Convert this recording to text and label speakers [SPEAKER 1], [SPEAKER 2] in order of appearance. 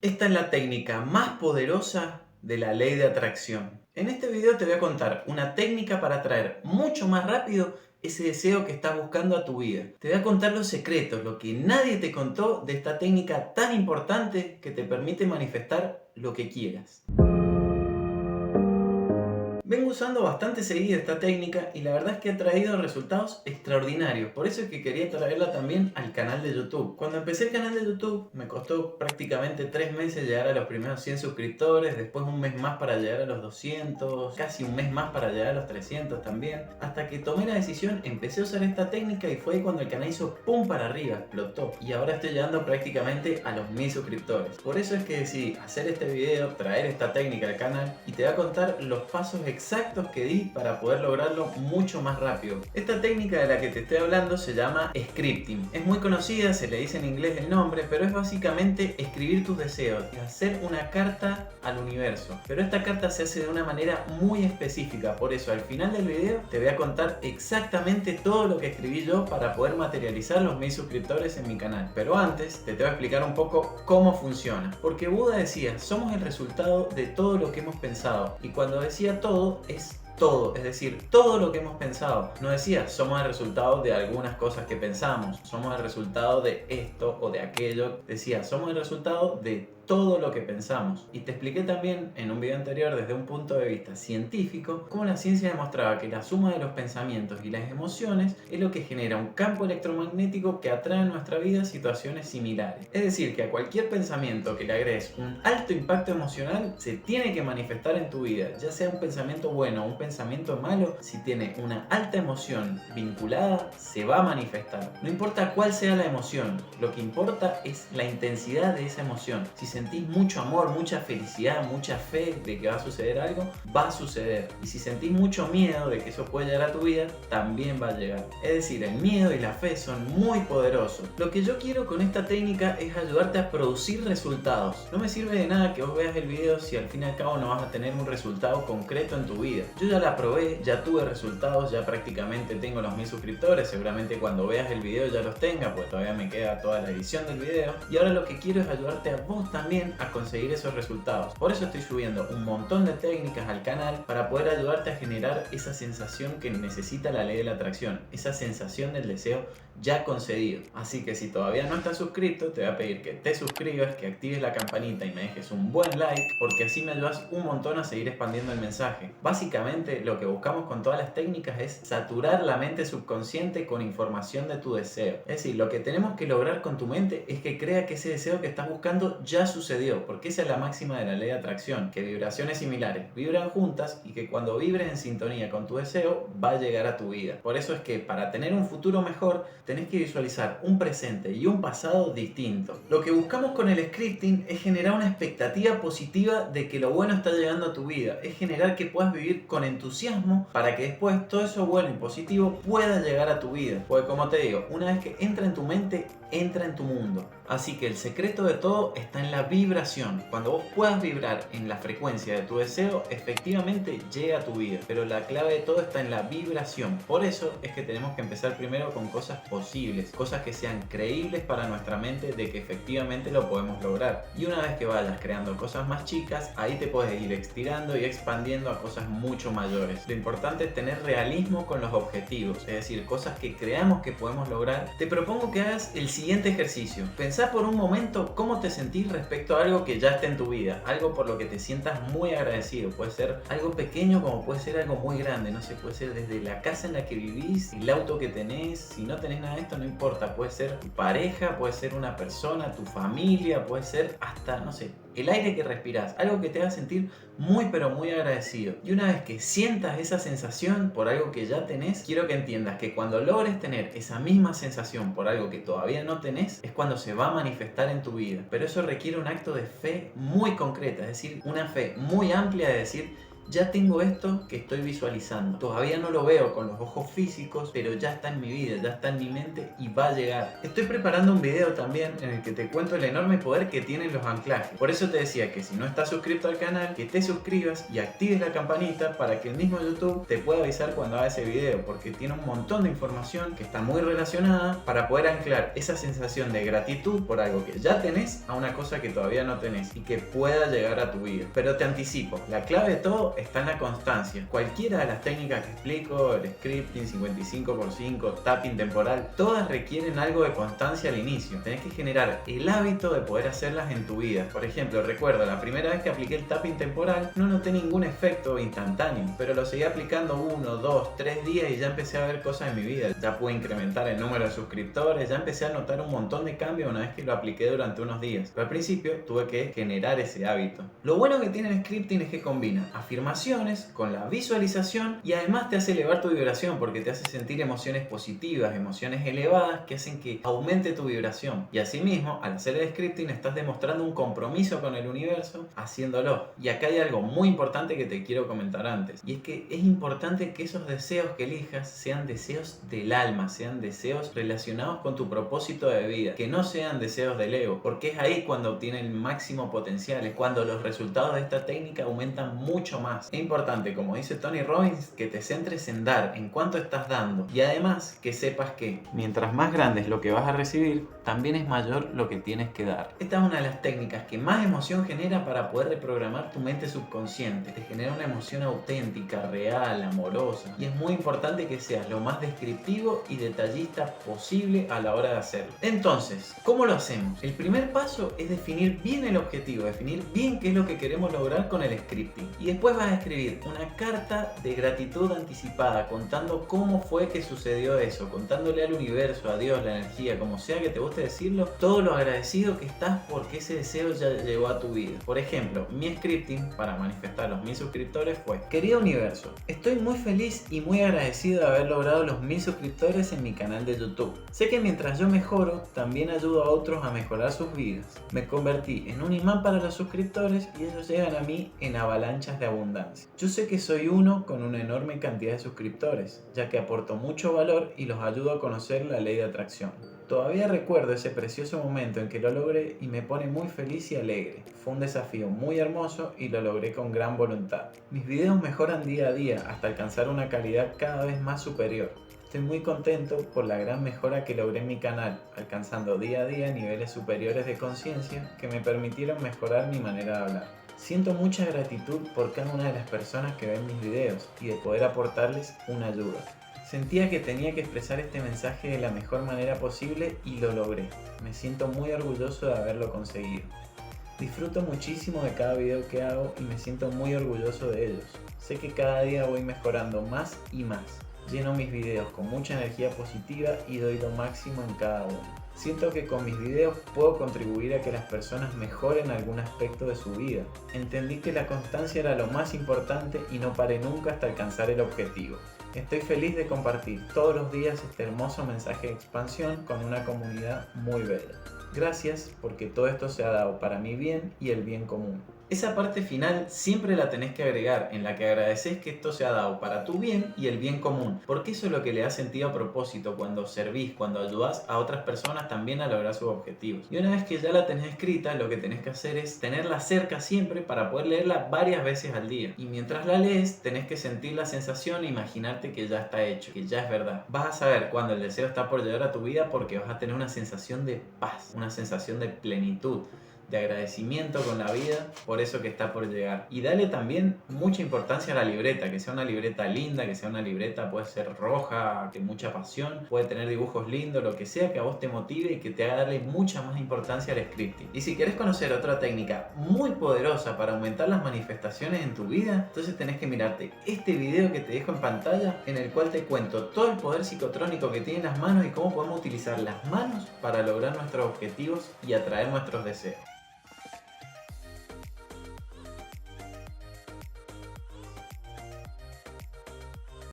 [SPEAKER 1] Esta es la técnica más poderosa de la ley de atracción. En este video te voy a contar una técnica para atraer mucho más rápido ese deseo que estás buscando a tu vida. Te voy a contar los secretos, lo que nadie te contó de esta técnica tan importante que te permite manifestar lo que quieras. Vengo usando bastante seguida esta técnica y la verdad es que ha traído resultados extraordinarios. Por eso es que quería traerla también al canal de YouTube. Cuando empecé el canal de YouTube me costó prácticamente 3 meses llegar a los primeros 100 suscriptores, después un mes más para llegar a los 200, casi un mes más para llegar a los 300 también. Hasta que tomé la decisión, empecé a usar esta técnica y fue ahí cuando el canal hizo pum para arriba, explotó. Y ahora estoy llegando prácticamente a los 1000 suscriptores. Por eso es que decidí hacer este video, traer esta técnica al canal y te voy a contar los pasos exactos que di para poder lograrlo mucho más rápido. Esta técnica de la que te estoy hablando se llama scripting. Es muy conocida, se le dice en inglés el nombre, pero es básicamente escribir tus deseos y hacer una carta al universo. Pero esta carta se hace de una manera muy específica, por eso al final del video te voy a contar exactamente todo lo que escribí yo para poder materializar los 1000 suscriptores en mi canal. Pero antes te voy a explicar un poco cómo funciona. Porque Buda decía, somos el resultado de todo lo que hemos pensado. Y cuando decía todo, es todo, es decir, todo lo que hemos pensado. No decía, somos el resultado de algunas cosas que pensamos, somos el resultado de esto o de aquello. Decía, somos el resultado de todo lo que pensamos. Y te expliqué también en un video anterior desde un punto de vista científico cómo la ciencia demostraba que la suma de los pensamientos y las emociones es lo que genera un campo electromagnético que atrae en nuestra vida situaciones similares. Es decir, que a cualquier pensamiento que le agregues un alto impacto emocional se tiene que manifestar en tu vida, ya sea un pensamiento bueno o un pensamiento malo. Si tiene una alta emoción vinculada, se va a manifestar. No importa cuál sea la emoción, lo que importa es la intensidad de esa emoción. Si sentís mucho amor, mucha felicidad, mucha fe de que va a suceder algo, va a suceder. Y si sentís mucho miedo de que eso pueda llegar a tu vida, también va a llegar. Es decir, el miedo y la fe son muy poderosos. Lo que yo quiero con esta técnica es ayudarte a producir resultados. No me sirve de nada que vos veas el video si al fin y al cabo no vas a tener un resultado concreto en tu vida. Yo ya la probé, ya tuve resultados, ya prácticamente tengo los 1000 suscriptores. Seguramente cuando veas el video ya los tenga, porque todavía me queda toda la edición del video. Y ahora lo que quiero es ayudarte a vos también a conseguir esos resultados. Por eso estoy subiendo un montón de técnicas al canal para poder ayudarte a generar esa sensación que necesita la ley de la atracción, esa sensación del deseo ya concedido. Así que si todavía no estás suscrito, te voy a pedir que te suscribas, que actives la campanita y me dejes un buen like, porque así me ayudas un montón a seguir expandiendo el mensaje. Básicamente lo que buscamos con todas las técnicas es saturar la mente subconsciente con información de tu deseo. Es decir, lo que tenemos que lograr con tu mente es que crea que ese deseo que estás buscando ya sucedió, porque esa es la máxima de la ley de atracción, que vibraciones similares vibran juntas y que cuando vibres en sintonía con tu deseo va a llegar a tu vida. Por eso es que para tener un futuro mejor tenés que visualizar un presente y un pasado distinto. Lo que buscamos con el scripting es generar una expectativa positiva de que lo bueno está llegando a tu vida, es generar que puedas vivir con entusiasmo para que después todo eso bueno y positivo pueda llegar a tu vida. Porque como te digo, una vez que entra en tu mente, entra en tu mundo. Así que el secreto de todo está en la vibración. Cuando vos puedas vibrar en la frecuencia de tu deseo, efectivamente llega a tu vida. Pero la clave de todo está en la vibración. Por eso es que tenemos que empezar primero con cosas posibles, cosas que sean creíbles para nuestra mente de que efectivamente lo podemos lograr. Y una vez que vayas creando cosas más chicas, ahí te puedes ir estirando y expandiendo a cosas mucho mayores. Lo importante es tener realismo con los objetivos, es decir, cosas que creamos que podemos lograr. Te propongo que hagas el siguiente ejercicio. Pensá por un momento cómo te sentís respecto a algo que ya esté en tu vida, algo por lo que te sientas muy agradecido. Puede ser algo pequeño como puede ser algo muy grande, no sé, puede ser desde la casa en la que vivís, el auto que tenés. Si no tenés nada de esto no importa, puede ser tu pareja, puede ser una persona, tu familia, puede ser hasta, no sé, el aire que respirás, algo que te haga sentir muy pero muy agradecido. Y una vez que sientas esa sensación por algo que ya tenés, quiero que entiendas que cuando logres tener esa misma sensación por algo que todavía no tenés, es cuando se va a manifestar en tu vida. Pero eso requiere un acto de fe muy concreta, es decir, una fe muy amplia de decir, ya tengo esto que estoy visualizando. Todavía no lo veo con los ojos físicos, pero ya está en mi vida, ya está en mi mente y va a llegar. Estoy preparando un video también en el que te cuento el enorme poder que tienen los anclajes. Por eso te decía que si no estás suscrito al canal, que te suscribas y actives la campanita para que el mismo YouTube te pueda avisar cuando haga ese video, porque tiene un montón de información que está muy relacionada para poder anclar esa sensación de gratitud por algo que ya tenés a una cosa que todavía no tenés y que pueda llegar a tu vida. Pero te anticipo, la clave de todo está en la constancia. Cualquiera de las técnicas que explico, el scripting, 55x5, tapping temporal, todas requieren algo de constancia al inicio. Tenés que generar el hábito de poder hacerlas en tu vida. Por ejemplo, recuerdo la primera vez que apliqué el tapping temporal, no noté ningún efecto instantáneo, pero lo seguí aplicando 1, 2, 3 días y ya empecé a ver cosas en mi vida. Ya pude incrementar el número de suscriptores, ya empecé a notar un montón de cambios una vez que lo apliqué durante unos días. Pero al principio tuve que generar ese hábito. Lo bueno que tiene el scripting es que combina afirmaciones con la visualización y además te hace elevar tu vibración porque te hace sentir emociones positivas, emociones elevadas que hacen que aumente tu vibración. Y asimismo, al hacer el scripting estás demostrando un compromiso con el universo haciéndolo. Y acá hay algo muy importante que te quiero comentar antes, y es que es importante que esos deseos que elijas sean deseos del alma, sean deseos relacionados con tu propósito de vida, que no sean deseos del ego, porque es ahí cuando obtiene el máximo potencial, es cuando los resultados de esta técnica aumentan mucho más. Es importante, como dice Tony Robbins, que te centres en dar, en cuánto estás dando, y además que sepas que mientras más grande es lo que vas a recibir, también es mayor lo que tienes que dar. Esta es una de las técnicas que más emoción genera para poder reprogramar tu mente subconsciente. Te genera una emoción auténtica, real, amorosa, y es muy importante que seas lo más descriptivo y detallista posible a la hora de hacerlo. Entonces, ¿cómo lo hacemos? El primer paso es definir bien el objetivo, definir bien qué es lo que queremos lograr con el scripting, y después vas a escribir una carta de gratitud anticipada contando cómo fue que sucedió eso, contándole al universo, a Dios, la energía, como sea que te guste decirlo, todo lo agradecido que estás porque ese deseo ya llegó a tu vida. Por ejemplo, mi scripting para manifestar los 1000 suscriptores fue: querido universo, estoy muy feliz y muy agradecido de haber logrado los 1000 suscriptores en mi canal de YouTube. Sé que mientras yo mejoro, también ayudo a otros a mejorar sus vidas. Me convertí en un imán para los suscriptores y ellos llegan a mí en avalanchas de abundancia. Yo sé que soy uno con una enorme cantidad de suscriptores, ya que aporto mucho valor y los ayudo a conocer la ley de atracción. Todavía recuerdo ese precioso momento en que lo logré y me pone muy feliz y alegre. Fue un desafío muy hermoso y lo logré con gran voluntad. Mis videos mejoran día a día hasta alcanzar una calidad cada vez más superior. Estoy muy contento por la gran mejora que logré en mi canal, alcanzando día a día niveles superiores de conciencia que me permitieron mejorar mi manera de hablar. Siento mucha gratitud por cada una de las personas que ven mis videos y de poder aportarles una ayuda. Sentía que tenía que expresar este mensaje de la mejor manera posible y lo logré. Me siento muy orgulloso de haberlo conseguido. Disfruto muchísimo de cada video que hago y me siento muy orgulloso de ellos. Sé que cada día voy mejorando más y más. Lleno mis videos con mucha energía positiva y doy lo máximo en cada uno. Siento que con mis videos puedo contribuir a que las personas mejoren algún aspecto de su vida. Entendí que la constancia era lo más importante y no paré nunca hasta alcanzar el objetivo. Estoy feliz de compartir todos los días este hermoso mensaje de expansión con una comunidad muy bella. Gracias porque todo esto se ha dado para mi bien y el bien común. Esa parte final siempre la tenés que agregar, en la que agradeces que esto se ha dado para tu bien y el bien común, porque eso es lo que le da sentido a propósito cuando servís, cuando ayudás a otras personas también a lograr sus objetivos. Y una vez que ya la tenés escrita, lo que tenés que hacer es tenerla cerca siempre para poder leerla varias veces al día. Y mientras la lees, tenés que sentir la sensación e imaginarte que ya está hecho, que ya es verdad. Vas a saber cuando el deseo está por llegar a tu vida porque vas a tener una sensación de paz, una sensación de plenitud, de agradecimiento con la vida por eso que está por llegar. Y dale también mucha importancia a la libreta, que sea una libreta linda, que sea una libreta, puede ser roja, de mucha pasión, puede tener dibujos lindos, lo que sea que a vos te motive y que te haga darle mucha más importancia al scripting. Y si querés conocer otra técnica muy poderosa para aumentar las manifestaciones en tu vida, entonces tenés que mirarte este video que te dejo en pantalla, en el cual te cuento todo el poder psicotrónico que tienen las manos y cómo podemos utilizar las manos para lograr nuestros objetivos y atraer nuestros deseos.